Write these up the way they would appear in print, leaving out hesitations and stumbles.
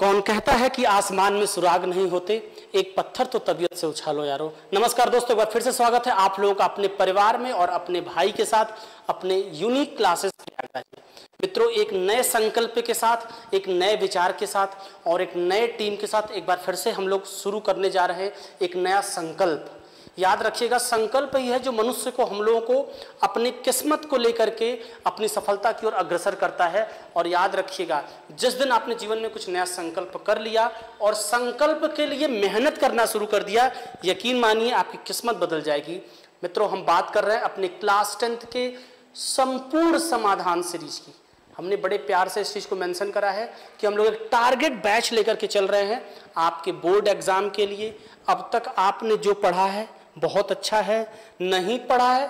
कौन कहता है कि आसमान में सुराग नहीं होते, एक पत्थर तो तबीयत से उछालो यारो। नमस्कार दोस्तों, एक बार फिर से स्वागत है आप लोगों का अपने परिवार में और अपने भाई के साथ अपने यूनिक क्लासेस प्रयागराज में। मित्रों, एक नए संकल्प के साथ, एक नए विचार के साथ और एक नए टीम के साथ एक बार फिर से हम लोग शुरू करने जा रहे हैं एक नया संकल्प। याद रखिएगा, संकल्प ही है जो मनुष्य को, हम लोगों को अपनी किस्मत को लेकर के अपनी सफलता की ओर अग्रसर करता है। और याद रखिएगा, जिस दिन आपने जीवन में कुछ नया संकल्प कर लिया और संकल्प के लिए मेहनत करना शुरू कर दिया, यकीन मानिए आपकी किस्मत बदल जाएगी। मित्रों, हम बात कर रहे हैं अपने क्लास 10th के संपूर्ण समाधान सीरीज की। हमने बड़े प्यार से इस चीज़ को मेंशन करा है कि हम लोग एक टारगेट बैच लेकर के चल रहे हैं आपके बोर्ड एग्जाम के लिए। अब तक आपने जो पढ़ा है बहुत अच्छा है, नहीं पढ़ा है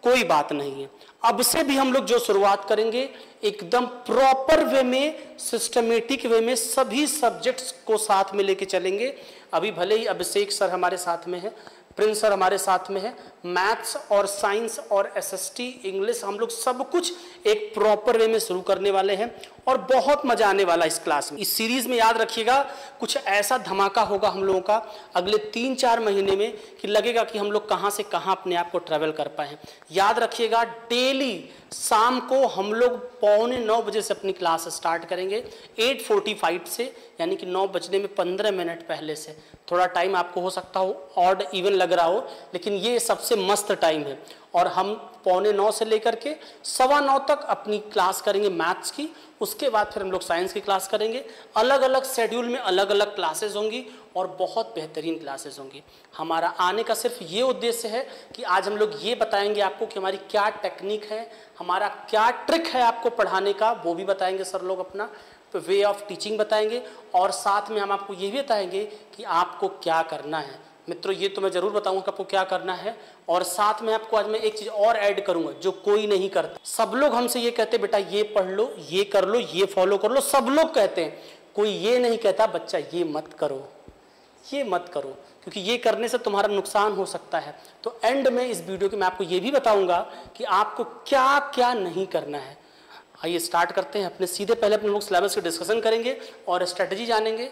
कोई बात नहीं है। अब से भी हम लोग जो शुरुआत करेंगे एकदम प्रॉपर वे में, सिस्टमेटिक वे में सभी सब्जेक्ट्स को साथ में लेके चलेंगे। अभी भले ही अभिषेक सर हमारे साथ में है, प्रिंस सर हमारे साथ में है, मैथ्स और साइंस और एसएसटी इंग्लिश हम लोग सब कुछ एक प्रॉपर वे में शुरू करने वाले हैं और बहुत मजा आने वाला इस क्लास में। इस सीरीज में याद रखिएगा कुछ ऐसा धमाका होगा हम लोगों का अगले 3-4 महीने में कि लगेगा कि हम लोग कहां से कहां अपने आप को ट्रैवल कर पाए। याद रखिएगा, डेली शाम को हम लोग 8:45 से अपनी क्लास स्टार्ट करेंगे, 8:45 से, यानी कि 9 बजने में 15 मिनट पहले से। थोड़ा टाइम आपको हो सकता हो ऑड इवन लग रहा हो, लेकिन ये सबसे मस्त टाइम है। और हम 8:45 से लेकर के 9:15 तक अपनी क्लास करेंगे मैथ्स की। उसके बाद फिर हम लोग साइंस की क्लास करेंगे। अलग अलग शेड्यूल में अलग अलग क्लासेस होंगी और बहुत बेहतरीन क्लासेस होंगी। हमारा आने का सिर्फ ये उद्देश्य है कि आज हम लोग ये बताएंगे आपको कि हमारी क्या टेक्निक है, हमारा क्या ट्रिक है आपको पढ़ाने का, वो भी बताएंगे सर लोग, अपना वे ऑफ टीचिंग बताएंगे। और साथ में हम आपको ये भी बताएंगे कि आपको क्या करना है। मित्रों, ये तो मैं जरूर बताऊंगा कि आपको क्या करना है। और साथ में आपको आज मैं एक चीज़ और ऐड करूंगा जो कोई नहीं करता। सब लोग हमसे ये कहते बेटा ये पढ़ लो, ये कर लो, ये फॉलो कर लो, सब लोग कहते हैं। कोई ये नहीं कहता बच्चा ये मत करो, ये मत करो, क्योंकि ये करने से तुम्हारा नुकसान हो सकता है। तो एंड में इस वीडियो के मैं आपको ये भी बताऊंगा कि आपको क्या क्या नहीं करना है। आइए स्टार्ट करते हैं अपने सीधे। पहले अपने लोग सिलेबस की डिस्कशन करेंगे और स्ट्रेटजी जानेंगे।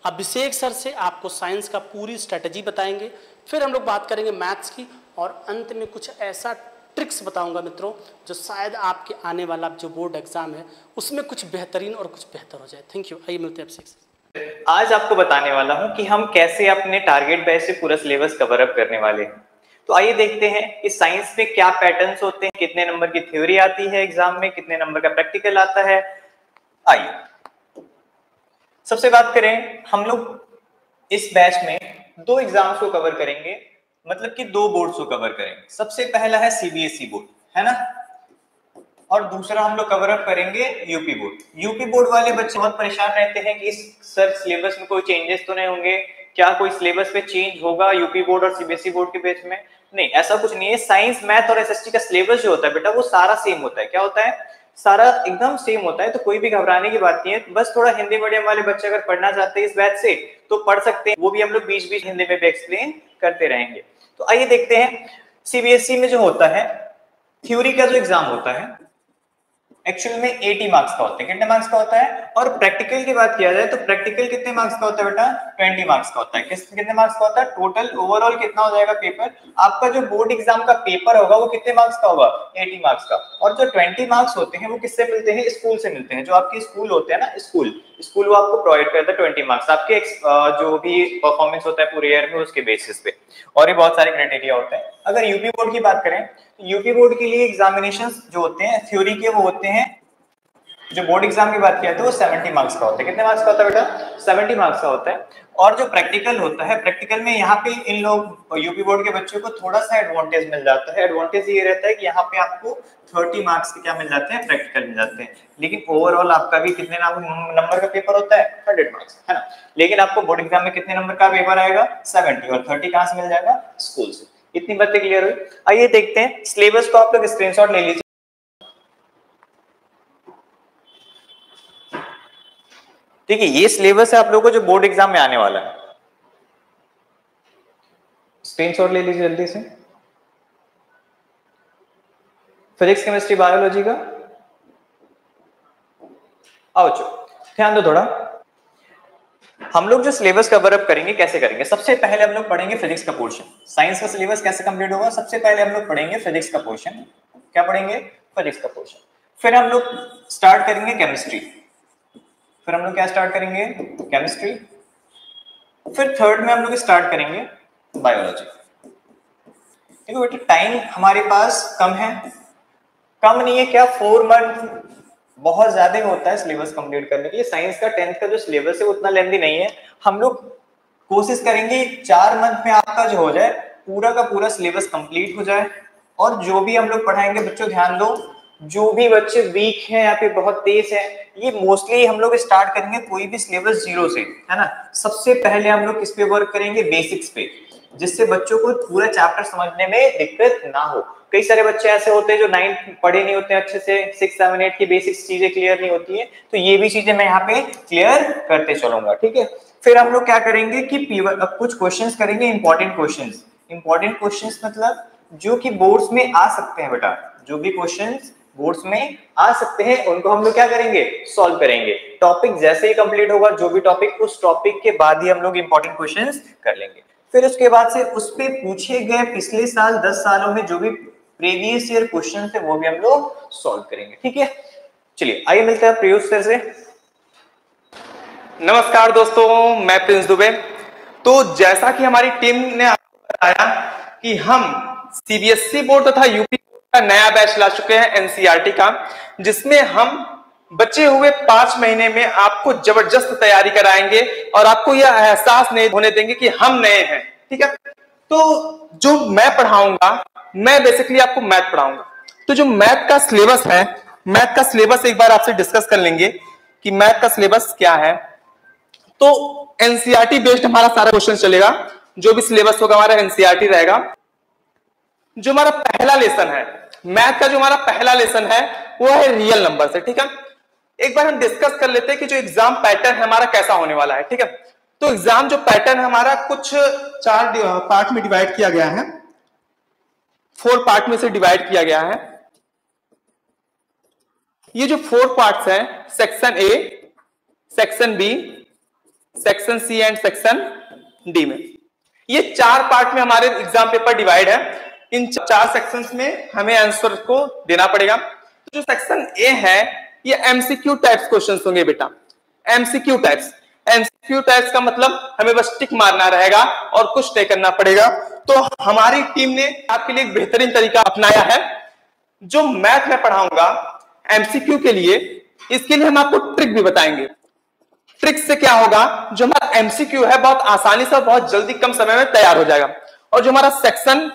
अभिषेक सर से आपको साइंस का पूरी स्ट्रेटजी बताएंगे, फिर हम लोग बात करेंगे मैथ्स की, और अंत में कुछ ऐसा ट्रिक्स बताऊंगा मित्रों जो शायद आपके आने वाला जो बोर्ड एग्जाम है उसमें कुछ बेहतरीन और कुछ बेहतर हो जाए। Thank you. आइए मिलते हैं अभिषेक सर। आज आपको बताने वाला हूं कि हम कैसे अपने टारगेट बैच से पूरा सिलेबस कवर अप करने वाले हैं। तो आइए देखते हैं कि साइंस में क्या पैटर्न्स होते हैं, कितने नंबर की थ्योरी आती है एग्जाम में, कितने नंबर का प्रैक्टिकल आता है। आइए सबसे बात करें, हम लोग इस बैच में 2 एग्जाम्स को कवर करेंगे, मतलब कि 2 बोर्ड्स को कवर करेंगे। सबसे पहला है सीबीएसई बोर्ड, है ना, और दूसरा हम लोग कवर अप करेंगे यूपी बोर्ड। यूपी बोर्ड वाले बच्चे बहुत परेशान रहते हैं कि सर सिलेबस में कोई चेंजेस तो नहीं होंगे, क्या कोई सिलेबस पे चेंज होगा यूपी बोर्ड और सीबीएसई बोर्ड के बीच में? नहीं, ऐसा कुछ नहीं है। साइंस, मैथ और एसएसटी का सिलेबस जो होता है बेटा वो सारा सेम होता है। क्या होता है? सारा एकदम सेम होता है, तो कोई भी घबराने की बात नहीं है। बस थोड़ा हिंदी मीडियम वाले बच्चे अगर पढ़ना चाहते हैं इस बैच से तो पढ़ सकते हैं, वो भी हम लोग बीच बीच हिंदी में भी एक्सप्लेन करते रहेंगे। तो आइए देखते हैं सीबीएसई में जो होता है थ्योरी का जो एग्जाम होता है एक्चुअल में 80 मार्क्स का होता है। कितने मार्क्स का होता है? और प्रैक्टिकल की बात किया जाए तो प्रैक्टिकल कितने मार्क्स का होता है बेटा? 20 मार्क्स का होता है। कितने मार्क्स का होता है? टोटल ओवरऑल कितना हो जाएगा पेपर? आपका जो बोर्ड एग्जाम का पेपर होगा वो कितने मार्क्स का होगा? 80 मार्क्स का। और जो 20 मार्क्स होते हैं वो किससे मिलते हैं? स्कूल से मिलते हैं। जो आपके स्कूल होते हैं ना, स्कूल वो आपको प्रोवाइड करता है 20 मार्क्स आपके जो भी परफॉर्मेंस होता है पूरे ईयर में उसके बेसिस पे। और ये बहुत सारे क्राइटेरिया होते हैं। अगर यूपी बोर्ड की बात करें तो यूपी बोर्ड के लिए एग्जामिनेशंस जो होते हैं थ्योरी के वो होते हैं, जो बोर्ड एग्जाम की बात किया तो वो 70 मार्क्स का होता है। कितने मार्क्स का होता है बेटा? 70 मार्क्स का होता है। और जो प्रैक्टिकल होता है, प्रैक्टिकल में यहाँ पे इन लोग यूपी बोर्ड के बच्चों को थोड़ा सा एडवांटेज मिल जाता है। एडवांटेज ये रहता है कि यहाँ पे आपको 30 मार्क्स के क्या मिल जाते हैं? प्रैक्टिकल मिल जाते हैं। लेकिन ओवरऑल आपका भी कितने नंबर का पेपर होता है? 100 मार्क्स, है ना। लेकिन आपको बोर्ड एग्जाम में कितने नंबर का पेपर आएगा? 70। और 30 कहाँ से मिल जाएगा? स्कूल से। इतनी बातें क्लियर हुई। आइए देखते हैं सिलेबस को, आप लोग स्क्रीनशॉट ले लीजिए। देखिए ये सिलेबस है आप लोगों को जो बोर्ड एग्जाम में आने वाला है। स्क्रीनशॉट ले लीजिए जल्दी से। फिजिक्स, केमिस्ट्री, बायोलॉजी का आओ चो ध्यान दो थोड़ा। हम लोग जो सिलेबस कवर अप करेंगे कैसे करेंगे, सबसे पहले हम लोग पढ़ेंगे फिजिक्स का पोर्शन। साइंस का सिलेबस कैसे कंप्लीट होगा, सबसे पहले हम लोग पढ़ेंगे फिजिक्स का पोर्शन। क्या पढ़ेंगे, फिजिक्स का पोर्शन। फिर हम लोग स्टार्ट करेंगे केमिस्ट्री, फिर हम लोग क्या स्टार्ट करेंगे, केमिस्ट्री। फिर थर्ड में हम लोग स्टार्ट करेंगे बायोलॉजी। देखो बेटा टाइम हमारे पास कम है, कम नहीं है क्या, 4 मंथ बहुत ज्यादा होता है सिलेबस कंप्लीट करने के लिए। साइंस का 10th का जो सिलेबस है उतना लेंथी नहीं है। हम लोग कोशिश करेंगे 4 मंथ में आपका जो हो जाए पूरा का पूरा सिलेबस कंप्लीट हो जाए। और जो भी हम लोग पढ़ाएंगे बच्चों ध्यान दो, जो भी बच्चे वीक हैं या फिर बहुत तेज है, ये मोस्टली हम लोग स्टार्ट करेंगे कोई भी सिलेबस जीरो से, है ना। सबसे पहले हम लोग किस पे वर्क करेंगे, बेसिक्स पे, जिससे बच्चों को पूरा चैप्टर समझने में दिक्कत ना हो। कई सारे बच्चे ऐसे होते हैं जो 9th पढ़े नहीं होते अच्छे से, 6, 7, 8 की बेसिक्स चीजें क्लियर नहीं होती है, तो ये भी चीजें मैं यहाँ पे क्लियर करते चलूंगा, ठीक है। फिर हम लोग क्या करेंगे कि अब कुछ क्वेश्चंस करेंगे, इंपॉर्टेंट क्वेश्चंस। इंपॉर्टेंट क्वेश्चंस मतलब जो कि बोर्ड्स में आ सकते हैं बेटा, जो भी क्वेश्चंस बोर्ड्स में आ सकते हैं उनको हम लोग क्या करेंगे, सॉल्व करेंगे। टॉपिक जैसे ही कंप्लीट होगा, जो भी टॉपिक, उस टॉपिक के बाद ही हम लोग इंपॉर्टेंट क्वेश्चंस कर लेंगे। फिर उसके बाद से उस पे पूछे गए पिछले साल 10 सालों में जो भी प्रीवियस ईयर क्वेश्चन थे वो भी हम लोग सॉल्व करेंगे, ठीक है। चलिए आइए मिलते हैं प्रयुक्त सर से। नमस्कार दोस्तों, मैं प्रिंस दुबे। तो जैसा कि हमारी टीम ने आपको बताया कि हम सीबीएसई बोर्ड तथा यूपी का नया बैच ला चुके हैं एनसीईआरटी का, जिसमें हम बचे हुए 5 महीने में आपको जबरदस्त तैयारी कराएंगे और आपको यह एहसास नहीं होने देंगे कि हम नए हैं, ठीक है। तो जो मैं पढ़ाऊंगा, मैं बेसिकली आपको मैथ पढ़ाऊंगा। तो जो मैथ का सिलेबस है, मैथ का सिलेबस एक बार आपसे डिस्कस कर लेंगे कि मैथ का सिलेबस क्या है। तो एनसीईआरटी बेस्ड हमारा सारा क्वेश्चन चलेगा, जो भी सिलेबस होगा हमारा एनसीईआरटी रहेगा। जो हमारा पहला लेसन है मैथ का, जो हमारा पहला लेसन है वो है रियल नंबर से, ठीक है। एक बार हम डिस्कस कर लेते हैं कि जो एग्जाम पैटर्न है हमारा कैसा होने वाला है, ठीक है। तो एग्जाम जो पैटर्न है हमारा कुछ 4 पार्ट में डिवाइड किया गया है, 4 पार्ट में से डिवाइड किया गया है। ये जो 4 पार्ट्स हैं, section A, section B, section C and section D में, ये 4 पार्ट में हमारे एग्जाम पेपर डिवाइड है। इन 4 सेक्शंस में हमें आंसर को देना पड़ेगा। तो जो सेक्शन ए है ये एमसीक्यू टाइप्स क्वेश्चंस होंगे बेटा, एमसीक्यू टाइप्स। एमसीक्यू टाइप्स का मतलब हमें बस टिक मारना रहेगा और कुछ नहीं करना पड़ेगा। तो हमारी टीम ने आपके लिए एक बेहतरीन तरीका अपनाया है। जो मैथ में पढ़ाऊंगा एमसीक्यू के लिए, इसके लिए हम आपको ट्रिक भी बताएंगे। ट्रिक से क्या होगा, जो हमारा एमसीक्यू है बहुत आसानी से और बहुत जल्दी कम समय में तैयार हो जाएगा। और जो हमारा सेक्शन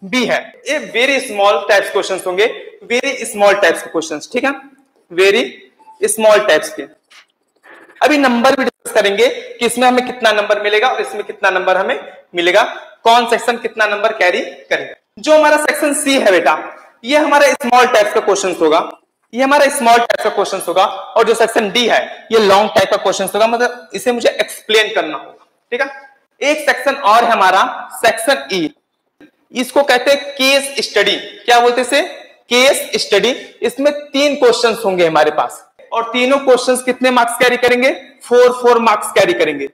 बी है, ये वेरी स्मॉल टाइप्स क्वेश्चंस होंगे, वेरी स्मॉल टाइप्स के क्वेश्चंस, ठीक है, वेरी स्मॉल टाइप्स के। अभी नंबर भी डिस्कस करेंगे कि इसमें हमें कितना नंबर मिलेगा और इसमें कितना नंबर हमें मिलेगा, कौन सेक्शन कितना नंबर कैरी करेगा। जो हमारा सेक्शन सी है बेटा, ये हमारा स्मॉल टाइप्स का क्वेश्चन होगा, ये हमारा स्मॉल टाइप का क्वेश्चन होगा। और जो सेक्शन डी है ये लॉन्ग टाइप का क्वेश्चन होगा, मतलब इसे मुझे एक्सप्लेन करना होगा, ठीक है। एक सेक्शन और है हमारा सेक्शन ई, इसको कहते हैं केस स्टडी। क्या बोलते हैं इसे, केस स्टडी। इसमें 3 क्वेश्चंस होंगे हमारे पास और तीनों क्वेश्चंस कितने मार्क्स कैरी करेंगे, 4 मार्क्स कैरी करेंगे।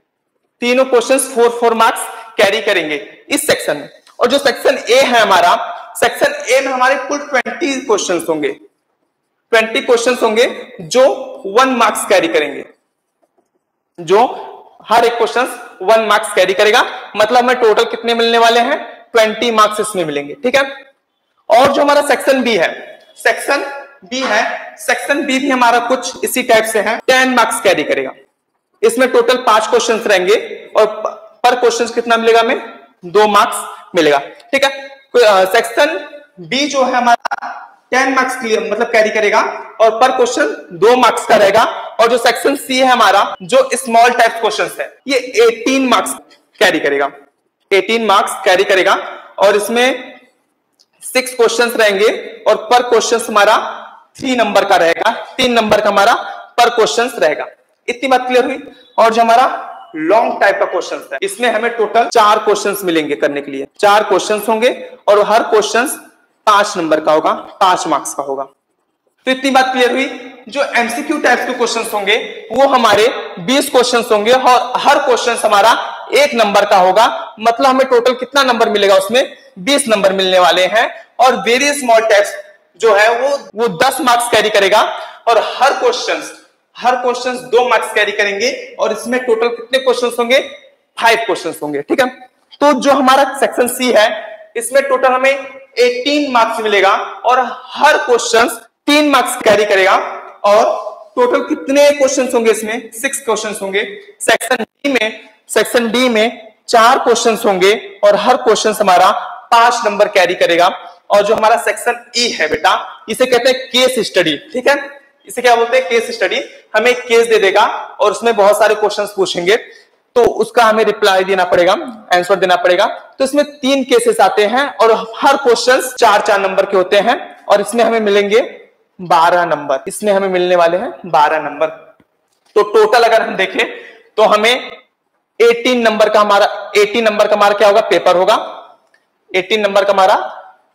तीनों क्वेश्चंस 4 मार्क्स कैरी करेंगे इस सेक्शन में। और जो सेक्शन ए है हमारा, सेक्शन ए में हमारे कुल 20 क्वेश्चंस होंगे, 20 क्वेश्चंस होंगे जो 1 मार्क्स कैरी करेंगे, जो हर एक क्वेश्चन 1 मार्क्स कैरी करेगा। मतलब हमें टोटल कितने मिलने वाले हैं, 20 मार्क्स इसमें मिलेंगे, ठीक है। और जो हमारा सेक्शन बी है, सेक्शन बी है, सेक्शन बी भी हमारा कुछ इसी टाइप से है, 10 मार्क्स कैरी करेगा। इसमें टोटल 5 क्वेश्चन रहेंगे और पर क्वेश्चन कितना मिलेगा हमें, 2 मार्क्स मिलेगा, ठीक है। सेक्शन बी जो है हमारा 10 मार्क्स मतलब कैरी करेगा और पर क्वेश्चन 2 मार्क्स का रहेगा। और जो सेक्शन सी है हमारा, जो स्मॉल टाइप क्वेश्चन है, ये 18 मार्क्स कैरी करेगा, 18 मार्क्स कैरी करेगा। और इसमें 6 क्वेश्चन रहेंगे और पर क्वेश्चन हमारा 3 नंबर का रहेगा, 3 नंबर का हमारा पर क्वेश्चन रहेगा। इतनी बात क्लियर हुई। और जो हमारा लॉन्ग टाइप का क्वेश्चन है, इसमें हमें टोटल 4 क्वेश्चन मिलेंगे करने के लिए, 4 क्वेश्चन होंगे और हर क्वेश्चन 5 नंबर का होगा, 5 मार्क्स का होगा। तो इतनी बात क्लियर हुई। जो एमसीक्यू टाइप्स के क्वेश्चंस होंगे वो हमारे 20 क्वेश्चंस होंगे और हर क्वेश्चन हमारा 1 नंबर का होगा। मतलब हमें टोटल कितना नंबर मिलेगा, उसमें 20 नंबर मिलने वाले हैं। और वेरी स्मॉल टाइप्स जो है वो 10 मार्क्स कैरी करेगा और हर क्वेश्चंस 2 मार्क्स कैरी करेंगे। और इसमें टोटल कितने क्वेश्चंस होंगे, 5 क्वेश्चंस होंगे, ठीक है। तो जो हमारा सेक्शन सी है इसमें टोटल हमें 18 मार्क्स मिलेगा और हर क्वेश्चन 3 मार्क्स कैरी करेगा। और टोटल कितने क्वेश्चंस होंगे, इसमें 6 क्वेश्चंस होंगे। सेक्शन डी में 4 क्वेश्चंस होंगे और हर क्वेश्चन हमारा 5 नंबर कैरी करेगा। और जो हमारा सेक्शन ई है बेटा, इसे कहते हैं केस स्टडी, ठीक है। इसे क्या बोलते हैं, केस स्टडी। हमें एक केस दे देगा और उसमें बहुत सारे क्वेश्चंस पूछेंगे, तो उसका हमें रिप्लाई देना पड़ेगा, आंसर देना पड़ेगा। तो इसमें 3 केसेस आते हैं और हर क्वेश्चन 4-4 नंबर के होते हैं और इसमें हमें मिलेंगे 12 नंबर। इसमें हमें मिलने वाले हैं 12 नंबर। तो टोटल अगर हम देखें तो हमें 18 नंबर का हमारा क्या होगा, पेपर होगा। 18 नंबर का हमारा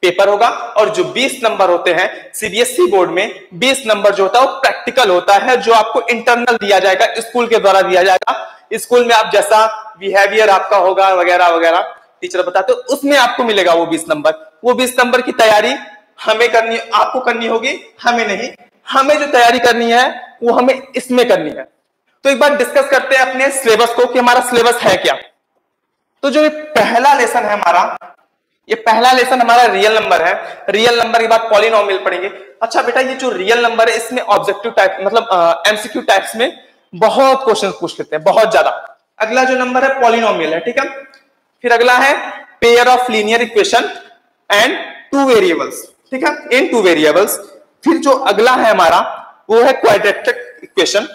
पेपर होगा। और जो 20 नंबर होते हैं सीबीएसई बोर्ड में, 20 नंबर जो होता है वो प्रैक्टिकल होता है, जो आपको इंटरनल दिया जाएगा, स्कूल के द्वारा दिया जाएगा। स्कूल में आप जैसा बिहेवियर आपका होगा वगैरह वगैरह टीचर बताते, तो उसमें आपको मिलेगा वो 20 नंबर। वो 20 नंबर की तैयारी हमें करनी, आपको करनी होगी, हमें नहीं। हमें जो तैयारी करनी है वो हमें इसमें करनी है। तो एक बार डिस्कस करते हैं अपने सिलेबस को कि हमारा सिलेबस है क्या। तो जो पहला लेसन है हमारा, ये पहला लेसन हमारा रियल नंबर है। रियल नंबर के बाद पॉलिनोमियल पढ़ेंगे। अच्छा बेटा, ये जो रियल नंबर है इसमें ऑब्जेक्टिव टाइप मतलब एमसीक्यू टाइप्स में बहुत क्वेश्चन पूछ लेते हैं, बहुत ज्यादा। अगला जो नंबर है पॉलिनोमियल है, ठीक है। फिर अगला है pair of linear equation and 2 variables, ठीक है, इन 2 वेरिएबल्स। फिर जो अगला है हमारा वो है क्वाड्रेटिक इक्वेशन।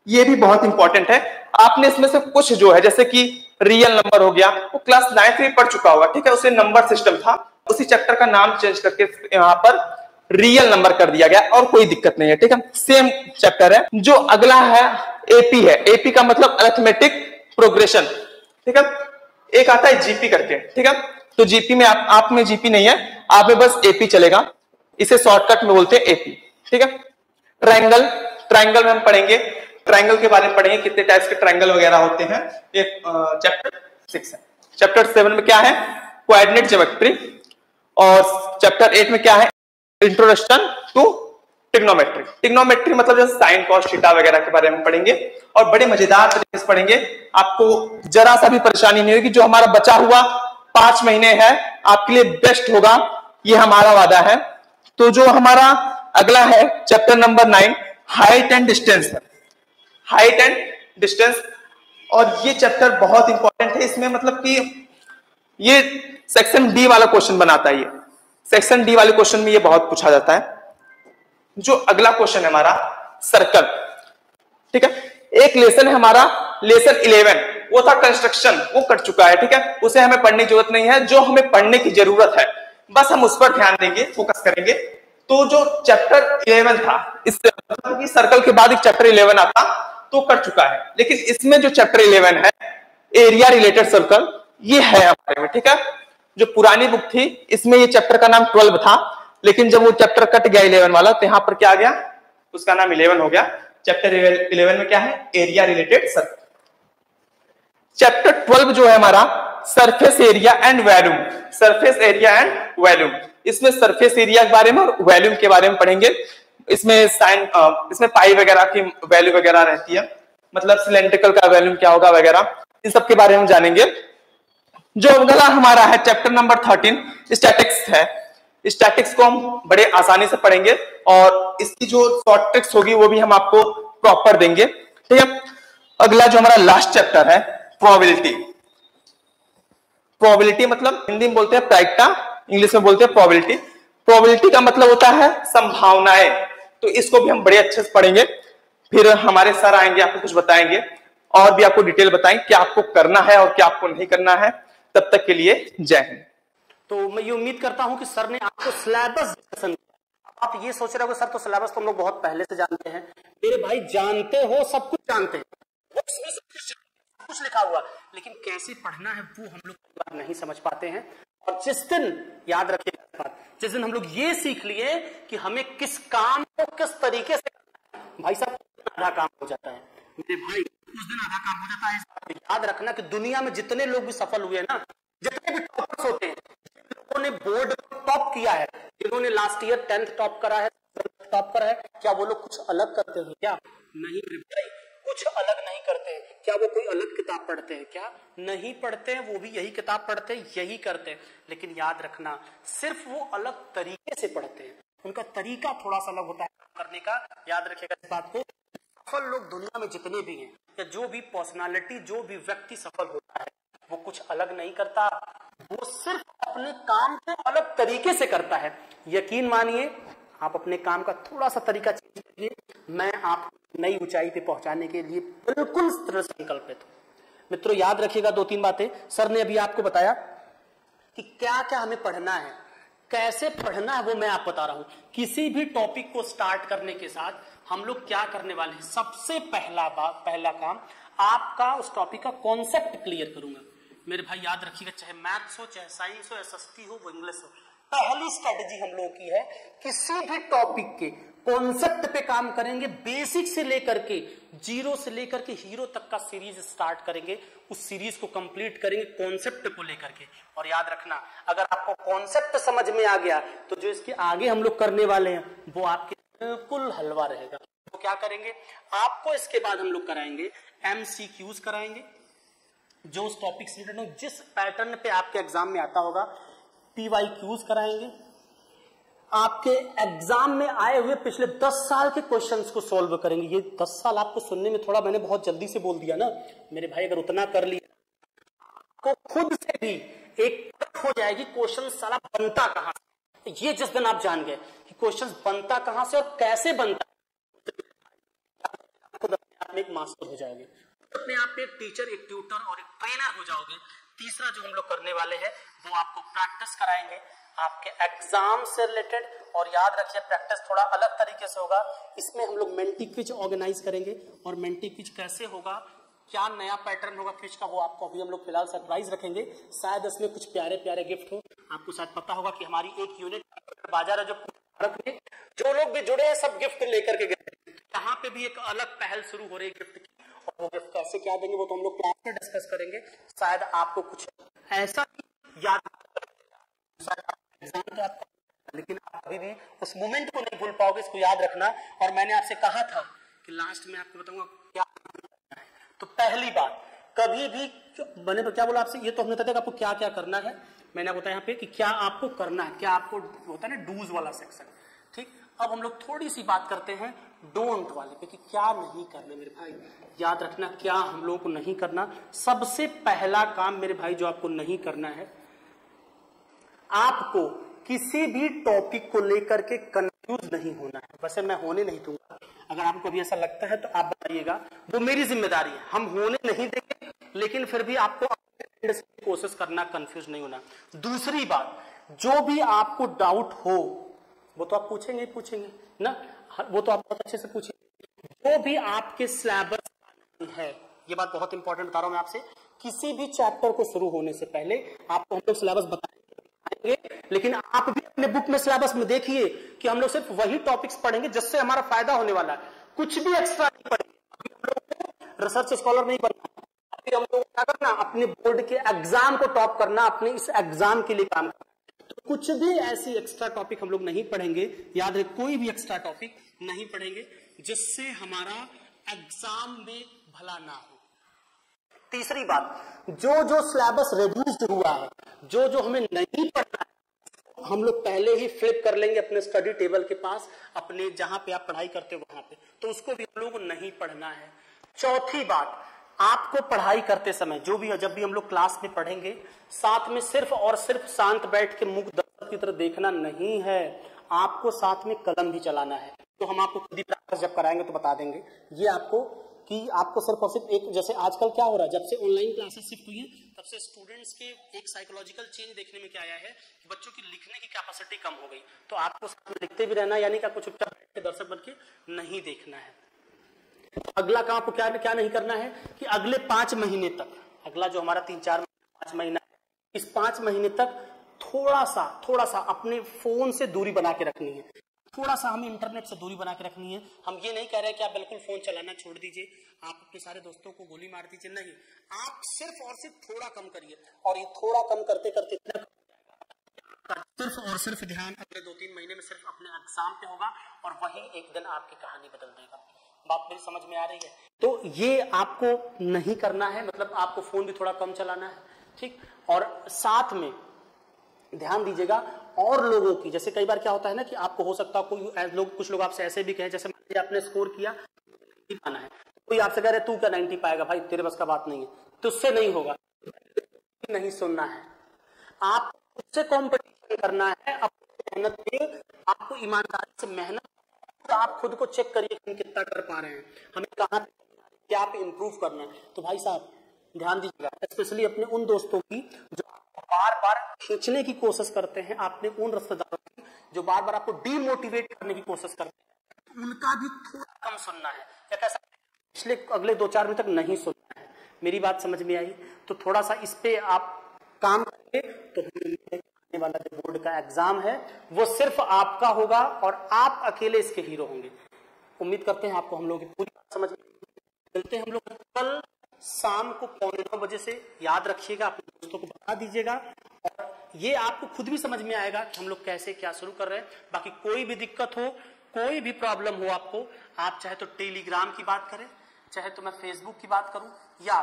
ये भी बहुत इंपॉर्टेंट है। आपने इसमें से कुछ जो है, जैसे कि रियल नंबर हो गया, वो क्लास 9th में पढ़ चुका होगा, ठीक है। उसे नंबर सिस्टम था, उसी चैप्टर का नाम चेंज करके यहाँ पर रियल नंबर कर दिया गया और कोई दिक्कत नहीं है, ठीक है, सेम चैप्टर है। जो अगला है एपी है। एपी का मतलब अरिथमेटिक प्रोग्रेशन, ठीक है। एक आता है जीपी करके, ठीक है। तो जीपी में आप में जीपी नहीं है, आप में बस एपी चलेगा। इसे शॉर्टकट में बोलते हैं एपी, ठीक है। ट्रायंगल में हम पढ़ेंगे, ट्रायंगल के बारे में पढ़ेंगे, कितने टाइप्स के ट्रायंगल वगैरह होते हैं। एक चैप्टर 6 है। चैप्टर 7 में क्या है, कोऑर्डिनेट ज्योमेट्री। और चैप्टर 8 में क्या है, इंट्रोडक्शन टू ट्रिग्नोमेट्री। ट्रिग्नोमेट्री मतलब जैसे साइन कॉस थीटा वगैरह के बारे में पढ़ेंगे और बड़े मजेदार तरीके से पढ़ेंगे। आपको जरा सा भी परेशानी नहीं होगी। जो हमारा बचा हुआ 5 महीने है आपके लिए बेस्ट होगा, ये हमारा वादा है। तो जो हमारा अगला है chapter number 9, height and distance है। हाइट एंड डिस्टेंस, और ये चैप्टर बहुत इंपॉर्टेंट है। इसमें मतलब कि ये सेक्शन डी वाला क्वेश्चन बनाता है। ये सेक्शन डी वाले क्वेश्चन में ये बहुत पूछा जाता है। जो अगला क्वेश्चन है हमारा सर्कल, ठीक है। एक लेसन है हमारा लेसन 11, वो था कंस्ट्रक्शन, वो कट चुका है, ठीक है। उसे हमें पढ़ने की जरूरत नहीं है। जो हमें पढ़ने की जरूरत है बस हम उस पर ध्यान देंगे, फोकस करेंगे। तो जो चैप्टर 11 था, इससे मतलब कि सर्कल के बाद एक चैप्टर 11 आता तो कट चुका है। लेकिन इसमें जो चैप्टर 11 है एरिया रिलेटेड सर्कल, ये है हमारे में, ठीक है। जो पुरानी बुक थी इसमें ये चैप्टर का नाम 12 था, लेकिन जब वो चैप्टर कट गया 11 वाला तो यहां पर क्या आ गया, उसका नाम 11 हो गया। चैप्टर 11 में क्या है, एरिया रिलेटेड सर्कल। चैप्टर 12 जो है हमारा surface area and volume. Surface area and volume, इसमें सरफेस एरिया के बारे में और वॉल्यूम के बारे में पढ़ेंगे। इसमें इसमें पाई वगैरह की वैल्यू वगैरह रहती है, मतलब सिलेंड्रिकल का वॉल्यूम क्या होगा वगैरह, इन सब के बारे में जानेंगे। जो अगला हमारा है चैप्टर नंबर 13, स्टैटिक्स है। स्टैटिक्स को हम बड़े आसानी से पढ़ेंगे और इसकी जो शॉर्ट ट्रिक्स होगी वो भी हम आपको प्रॉपर देंगे, ठीक है। अगला जो हमारा लास्ट चैप्टर है प्रोबेबिलिटी। प्रोबेबिलिटी मतलब हिंदी में बोलते हैं प्रायिकता, इंग्लिश में बोलते हैं प्रोबेबिलिटी। प्रोबेबिलिटी का मतलब होता है संभावनाएं। तो इसको भी हम बड़े अच्छे से पढ़ेंगे। फिर हमारे सर आएंगे, आपको कुछ बताएंगे और भी आपको डिटेल बताएं क्या आपको करना है और क्या आपको नहीं करना है। तब तक के लिए जय हिंद। तो मैं ये उम्मीद करता हूं कि सर ने आपको सिलेबस डिस्कशन किया। आप ये सोच रहे हो सर तो सिलेबस तो हम लोग बहुत पहले से जानते हैं। मेरे भाई जानते हो, सब कुछ जानते हैं, उसमें सब कुछ लिखा हुआ, लेकिन कैसे पढ़ना है वो हम लोग कई बार नहीं समझ पाते हैं। और जिस दिन, याद रखिएगा, जिस दिन हम लोग ये सीख लिए कि हमें किस काम आपको किस तरीके से करना है। भाई साहब आधा काम हो जाता है मेरे भाई, उस दिन आधा काम हो जाता है। याद रखना कि दुनिया में जितने लोग भी सफल हुए ना, जितने भी टॉपर्स होते हैं, जिन लोगों ने बोर्ड को टॉप किया है, जिन्होंने लास्ट ईयर 10th टॉप करा है, टॉप करा है, क्या वो लोग कुछ अलग करते हैं क्या? नहीं मेरे भाई, कुछ अलग नहीं करते हैं। क्या वो कोई अलग किताब पढ़ते हैं क्या? नहीं पढ़ते हैं, वो भी यही किताब पढ़ते हैं, यही करते हैं। लेकिन याद रखना, सिर्फ वो अलग तरीके से पढ़ते हैं, उनका तरीका थोड़ा सा अलग होता है करने का। याद रखिएगा इस बात को। सफल लोग दुनिया में जितने भी हैं, या जो भी पर्सनालिटी, जो भी व्यक्ति सफल होता है, वो कुछ अलग नहीं करता, वो सिर्फ अपने काम को अलग तरीके से करता है। यकीन मानिए, आप अपने काम का थोड़ा सा तरीका चेंज कीजिए, मैं आपको नई ऊंचाई पे पहुंचाने के लिए बिल्कुल संकल्पित हूं। मित्रों याद रखिएगा 2-3 बातें। सर ने अभी आपको बताया कि क्या क्या हमें पढ़ना है, कैसे पढ़ना है, वो मैं आप बता रहा हूं। किसी भी टॉपिक को स्टार्ट करने के साथ हम लोग क्या करने वाले हैं, सबसे पहला काम, आपका उस टॉपिक का कॉन्सेप्ट क्लियर करूंगा। मेरे भाई याद रखिएगा, चाहे मैथ्स हो, चाहे साइंस हो, एसएसटी हो, वो इंग्लिश हो, पहली स्ट्रेटेजी हम लोगों की है, किसी भी टॉपिक के कॉन्सेप्ट पे काम करेंगे। बेसिक से लेकर के, जीरो से लेकर के हीरो तक का सीरीज स्टार्ट करेंगे, उस सीरीज को कंप्लीट करेंगे कॉन्सेप्ट को लेकर के। और याद रखना, अगर आपको कॉन्सेप्ट समझ में आ गया तो जो इसके आगे हम लोग करने वाले हैं वो आपके बिल्कुल हलवा रहेगा। तो क्या करेंगे, आपको इसके बाद हम लोग कराएंगे MCQs कराएंगे, जो उस टॉपिक से रिलेटेड हो, जिस पैटर्न पे आपके एग्जाम में आता होगा। PYQs कराएंगे, आपके एग्जाम में आए हुए पिछले 10 साल के क्वेश्चंस को सॉल्व करेंगे। ये 10 साल आपको सुनने में थोड़ा मैंने बहुत जल्दी से बोल दिया ना मेरे भाई, अगर उतना कर लिया तो खुद से भी एक हो जाएगी क्वेश्चन साला बनता कहां से। ये जिस दिन आप जान गए कि क्वेश्चन बनता कहां से और कैसे बनता, खुद अपने आप में एक मास्टर हो जाओगे, अपने आप में एक टीचर, एक ट्यूटर और एक ट्रेनर हो जाओगे। तीसरा जो हम लोग करने वाले हैं वो आपको प्रैक्टिस कराएंगे आपके एग्जाम से रिलेटेड। और याद रखिए, प्रैक्टिस थोड़ा अलग तरीके से होगा। इसमें हम लोग मेंटी क्विज ऑर्गेनाइज करेंगे, और मेंटी क्विज कैसे होगा, क्या नया पैटर्न होगा क्विज का, वो आपको अभी हम लोग फिलहाल सरप्राइज रखेंगे। शायद इसमें कुछ प्यारे प्यारे गिफ्ट हो। आपको शायद पता होगा कि हमारी एक यूनिट बाजार है जो भारत में, जो लोग भी जुड़े हैं सब गिफ्ट लेकर के गए। यहाँ पे भी एक अलग पहल शुरू हो रही है गिफ्ट की, और वो गिफ्ट कैसे क्या देंगे वो तो हम लोग क्लास में डिस्कस करेंगे। शायद आपको कुछ ऐसा याद, लेकिन आप अभी भी उस मोमेंट को नहीं भूल पाओगे, इसको याद रखना। और मैंने आपसे कहा था कि लास्ट में आपको बताऊंगा क्या करना है। तो पहली बात, कभी भी मैंने क्या बोला आपसे, ये तो हमने बताया आपको क्या क्या करना है। मैंने आपको बताया यहाँ पे कि क्या आपको करना है, क्या आपको होता है ना डूज वाला सेक्शन। ठीक, अब हम लोग थोड़ी सी बात करते हैं डोंट वाले पे कि क्या नहीं करना। मेरे भाई याद रखना, क्या हम लोगों को नहीं करना। सबसे पहला काम मेरे भाई जो आपको नहीं करना है, आपको किसी भी टॉपिक को लेकर के कंफ्यूज नहीं होना है। वैसे मैं होने नहीं दूंगा, अगर आपको भी ऐसा लगता है तो आप बताइएगा, वो मेरी जिम्मेदारी है, हम होने नहीं देंगे। लेकिन फिर भी आपको कोशिश करना, कंफ्यूज नहीं होना। दूसरी बात, जो भी आपको डाउट हो वो तो आप पूछेंगे ना, वो तो आप बहुत अच्छे से पूछेंगे। जो भी आपके सिलेबस है, ये बात बहुत इंपॉर्टेंट बता रहा हूं मैं आपसे, किसी भी चैप्टर को शुरू होने से पहले आपको हम लोग सिलेबस बताएंगे, लेकिन आप भी अपने बुक में सिलेबस में देखिए कि हम लोग सिर्फ वही टॉपिक्स पढ़ेंगे जिससे हमारा फायदा होने वाला है, कुछ भी एक्स्ट्रा नहीं पढ़ेंगे। अभी हम लोग को रिसर्च स्कॉलर नहीं बनना, अभी हम लोग को क्या करना, अपने बोर्ड के एग्जाम को टॉप करना, अपने इस एग्जाम के लिए काम करना। तो कुछ भी ऐसी एक्स्ट्रा टॉपिक हम लोग नहीं पढ़ेंगे, याद रहे कोई भी एक्स्ट्रा टॉपिक नहीं पढ़ेंगे जिससे हमारा एग्जाम में भला ना हो। तीसरी बात, जो जो सिलेबस रिड्यूस्ड हुआ है, जो जो हमें नहीं पढ़ना है, हम लोग पहले ही फ्लिप कर लेंगे अपने स्टडी टेबल के पास, अपने जहां पे आप पढ़ाई करते हो वहां पे, तो उसको भी हम लोग को नहीं पढ़ना है। चौथी बात, आपको पढ़ाई करते समय जो भी, जब भी हम लोग क्लास में पढ़ेंगे, साथ में सिर्फ और सिर्फ शांत बैठ के मुख दर्शक की तरह देखना नहीं है, आपको साथ में कलम भी चलाना है। तो हम आपको खुद ही प्रैक्टिस जब कराएंगे तो बता देंगे ये आपको, कि आपको सिर्फ और सिर्फ एक, जैसे आजकल क्या हो रहा है, जब से ऑनलाइन क्लासेस शिफ्ट हुई है तब से स्टूडेंट्स के एक साइकोलॉजिकल चेंज देखने में क्या आया है कि बच्चों की लिखने की कैपेसिटी कम हो गई। तो आपको साथ में लिखते भी रहना, यानी कि आपको चुपचाप बैठ के दर्शक बन के नहीं देखना है। अगला काम आपको क्या नहीं करना है कि अगले 5 महीने तक, अगला जो हमारा 3-4-5 महीना है, इस 5 महीने तक थोड़ा सा अपने फोन से दूरी बना के रखनी है। थोड़ा सा हमें इंटरनेट से दूरी बना के रखनी है। हम ये नहीं कह रहे कि आप बिल्कुल फोन चलाना छोड़ दीजिए, आप अपने सारे दोस्तों को गोली मार दीजिए, नहीं, आप सिर्फ और सिर्फ थोड़ा कम करिए, और ये थोड़ा कम करते करते इतना सिर्फ और सिर्फ ध्यान अगले 2-3 महीने में सिर्फ अपने एग्जाम पे होगा, और वही एक दिन आपकी कहानी बदल देगा। बात मेरी समझ में आ रही है? तो ये आपको नहीं करना है, मतलब आपको फोन भी थोड़ा कम चलाना है, ठीक। और साथ में ध्यान दीजिएगा और लोगों की, जैसे कई बार क्या होता है ना कि आपको हो सकता है कोई लोग, कुछ लोग आपसे ऐसे भी कहें, जैसे मान लीजिए आपने स्कोर किया 90 पाना है, कोई आपसे कह रहे तू क्या 90 पाएगा, भाई तेरे बस का बात नहीं है, तो उससे नहीं होगा, नहीं सुनना है, आप उससे कॉम्पिटिशन करना है, अपनी मेहनत पे आपको ईमानदारी से मेहनत, तो आप खुद को चेक करिए कि हम कितना कर पा रहे हैं, हमें कहाँ क्या पे इंप्रूव करना है। तो भाई साहब ध्यान दीजिएगा, स्पेशली अपने उन दोस्तों की जो बार बार खींचने की कोशिश करते हैं, आपने उन रिश्तेदारों की जो बार बार आपको डीमोटिवेट करने की कोशिश करते हैं, उनका भी थोड़ा कम सुनना है, या कैसा पिछले अगले 2-4 दिन तक नहीं सुनना है। मेरी बात समझ में आई? तो थोड़ा सा इस पे आप काम करेंगे तो आने वाला जो बोर्ड का एग्जाम है वो सिर्फ आपका होगा और आप अकेले इसके हीरो होंगे। उम्मीद करते हैं आपको हम लोग की पूरी बात समझ में। मिलते हैं हम लोग कल शाम को 9:15 बजे से। याद रखिएगा, अपने दोस्तों को बता दीजिएगा, और ये आपको खुद भी समझ में आएगा कि हम लोग कैसे क्या शुरू कर रहे हैं। बाकी कोई भी दिक्कत हो, कोई भी प्रॉब्लम हो आपको, आप चाहे तो टेलीग्राम की बात करें, चाहे तो मैं फेसबुक की बात करूं, या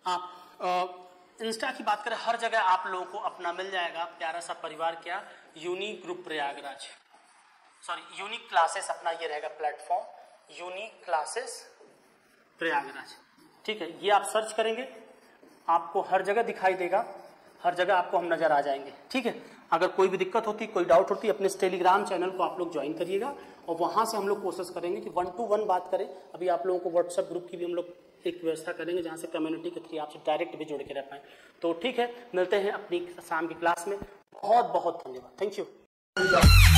आप इंस्टा की बात करें, हर जगह आप लोगों को अपना मिल जाएगा प्यारा सा परिवार। क्या? Unique group Prayagraj, sorry unique classes, अपना ये रहेगा प्लेटफॉर्म, यूनिक क्लासेस प्रयागराज, ठीक है। ये आप सर्च करेंगे, आपको हर जगह दिखाई देगा, हर जगह आपको हम नजर आ जाएंगे, ठीक है। अगर कोई भी दिक्कत होती, कोई डाउट होती, अपने टेलीग्राम चैनल को आप लोग ज्वाइन करिएगा, और वहां से हम लोग कोशिश करेंगे कि 1-to-1 बात करें। अभी आप लोगों को व्हाट्सएप ग्रुप की भी हम लोग एक व्यवस्था करेंगे, जहां से कम्युनिटी के थ्रू आपसे डायरेक्ट भी जुड़ के रह पाए। तो ठीक है, मिलते हैं अपनी शाम की क्लास में। बहुत बहुत धन्यवाद, थैंक यू।